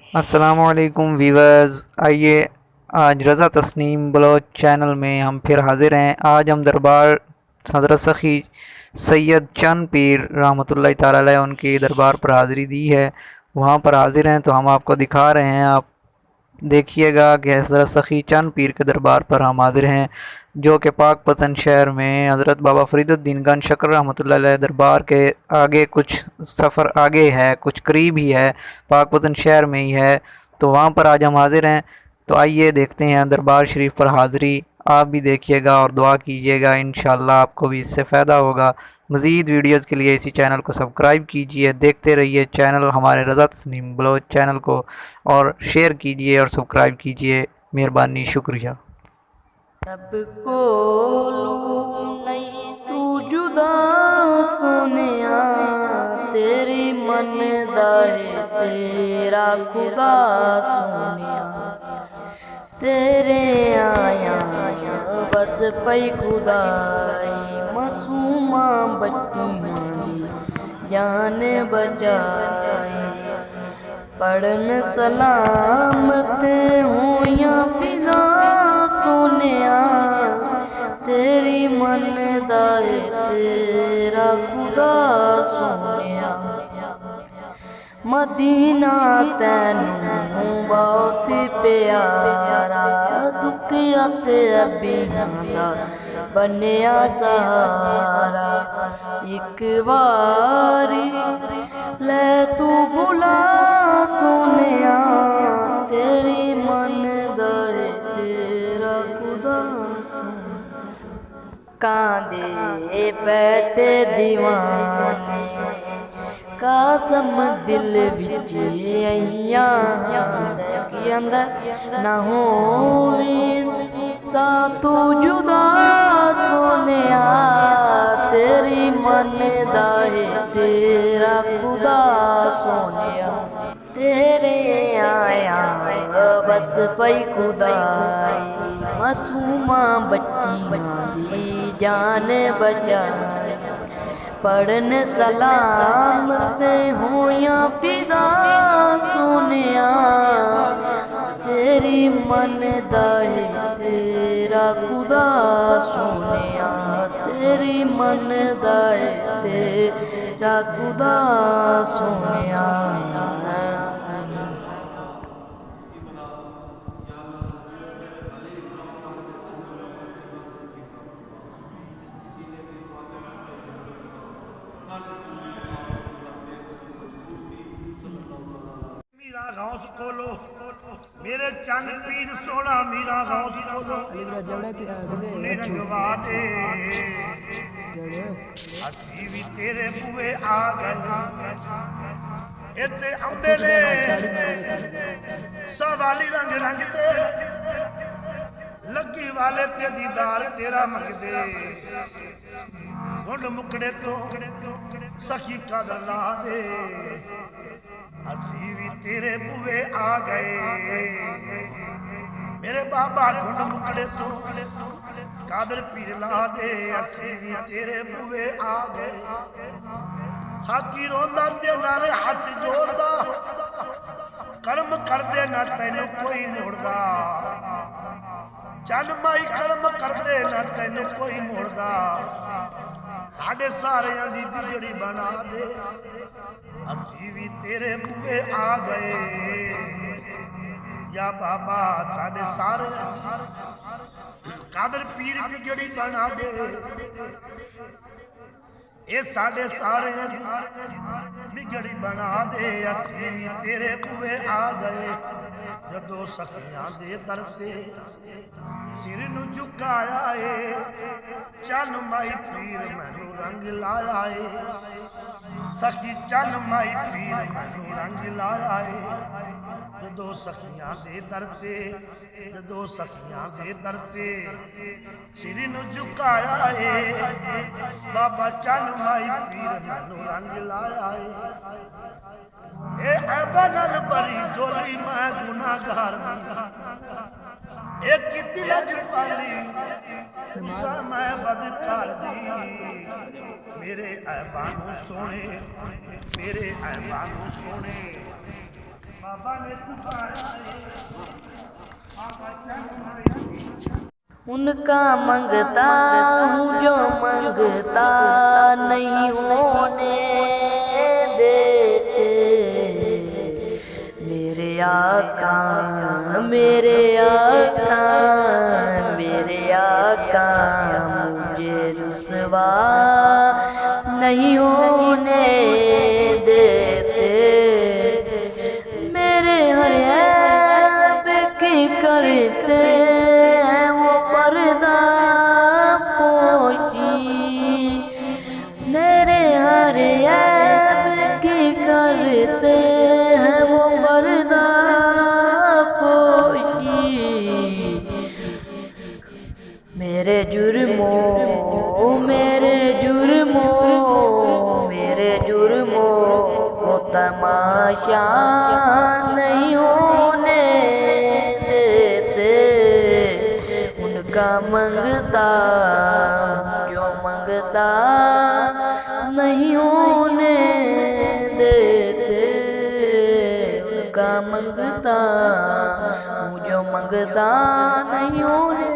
अस्सलाम वालेकुम वीवर्स। आइए आज रज़ा तस्नीम बलोच चैनल में हम फिर हाज़िर हैं। आज हम दरबार हज़रत सखी सैयद चंद पीर रहमतुल्लाह ताला अलैह उनकी दरबार पर हाज़िरी दी है, वहाँ पर हाज़िर हैं। तो हम आपको दिखा रहे हैं, आप देखिएगा कि हज़रत सखी चंद पीर के दरबार पर हम हाज़िर हैं, जो कि पाकपतन शहर में हज़रत बाबा फरीदुद्दीन गंज शक्र रहमतुल्लाह अलैह दरबार के आगे कुछ सफ़र आगे है, कुछ करीब ही है, पाकपतन शहर में ही है। तो वहाँ पर आज हम हाज़िर हैं। तो आइए देखते हैं दरबार शरीफ पर हाज़िरी। आप भी देखिएगा और दुआ कीजिएगा, इंशाअल्लाह आपको भी इससे फ़ायदा होगा। मज़ीद वीडियोज़ के लिए इसी चैनल को सब्सक्राइब कीजिए, देखते रहिए चैनल हमारे रज़ा तस्नीम बलोच चैनल को, और शेयर कीजिए और सब्सक्राइब कीजिए। मेहरबानी, शुक्रिया। रब को लूं नहीं तू जुदा सोनिया, तेरी मन दाए तेरा खुदा सोनिया, तेरे आया बस पई खुदाई मासूमा बच्चियां दी जान बचाई, पढ़न सलामत होया पिदा सोनिया, तेरी मन दाए तेरा खुदा सोनिया, मदीना तैनू बहुत प्यारा, दुखिया ते अबियां दा बनिया सहारा, एक बारी ले तू बुला सोनिया, तेरी मन दाए तेरा खुदा सोनिया, कांदे बैठे दीवाने कासम दिल बिच अंदर ना होवी सा तू जुदा सोनिया, तेरी मन दाए तेरा खुदा सोनिया, तेरे आया बस पई खुदाई मासूमा बच्चियां दी जान बचाई, पढ़न सलामत होया पिदा सोनिया, तेरी मन दाए तेरा खुदा सोनिया, तेरी मन दाए तेरा खुदा सोनिया। मीरा गौस खोलो मेरे चंद पीर सोना, मीरा गौस खोलो उन्हें रंगवा दे, असी भी तेरे बुए आ गए, इत्ते आंदे ने सवाली रंग रंग दे, लगी वाले ते दीदार तेरा मंगदे, गुंड मुकड़े तो सखी कदर ला दे, असी भी तेरे बुए आ गए, मेरे बाबा ढूंढ मुकड़े तो कादर पीर ला दे, असी भी तेरे बुए आ गए, हाथी रोंदा ते नाले हाथ जोड़दा, कर्म करदे ना तैनू कोई मोड़दा, चल माई कर्म करदे ना तैनू कोई मोड़दा, साढ़े सारियां दी बिगड़ी बना दे, असी भी तेरे बुए आ गए, या बाबा साढ़े सारे कादर पीर बिगड़ी बना दे, ये साढ़े सारे बिगड़ी बना दे, असी भी तेरे बुए आ गए, जदों सखियां दे दर ते सिर नू झुकाया है, चल माई पीर मैनू रंग लाया है, सखी चल माई पीर मैनू रंग लाया है, जदों सखियां दे दर ते जदों सखियां दे दर ते सिर नू झुकाया है, बाबा चल माई पीर मैनू रंग लाया है, ए ऐबा नाल भरी झोली मैं गुनाहगार दी, एक किती लज पाली मैं बदकार दी, मेरे ऐबा नू सोने मेरे ऐबा नू सोने बाबा ने झुकाया है आका चरण उनका मंगता हूँ जो मंगता नहीं होने देते। मेरे आका मेरे आका मेरे आका मुझे रुसवा नहीं होने देते। मेरे हर ऐब की करते हैं वो पर्दा पोशी। मेरे हर ऐब की करते हैं वो पर्दा पोशी। मेरे जुर्मों मेरे जुर्मों को तमाशा नहीं होने देते। उनका मंगता जो मंगता नहीं होने देते। उनका मंगता जो मंगता नहीं होने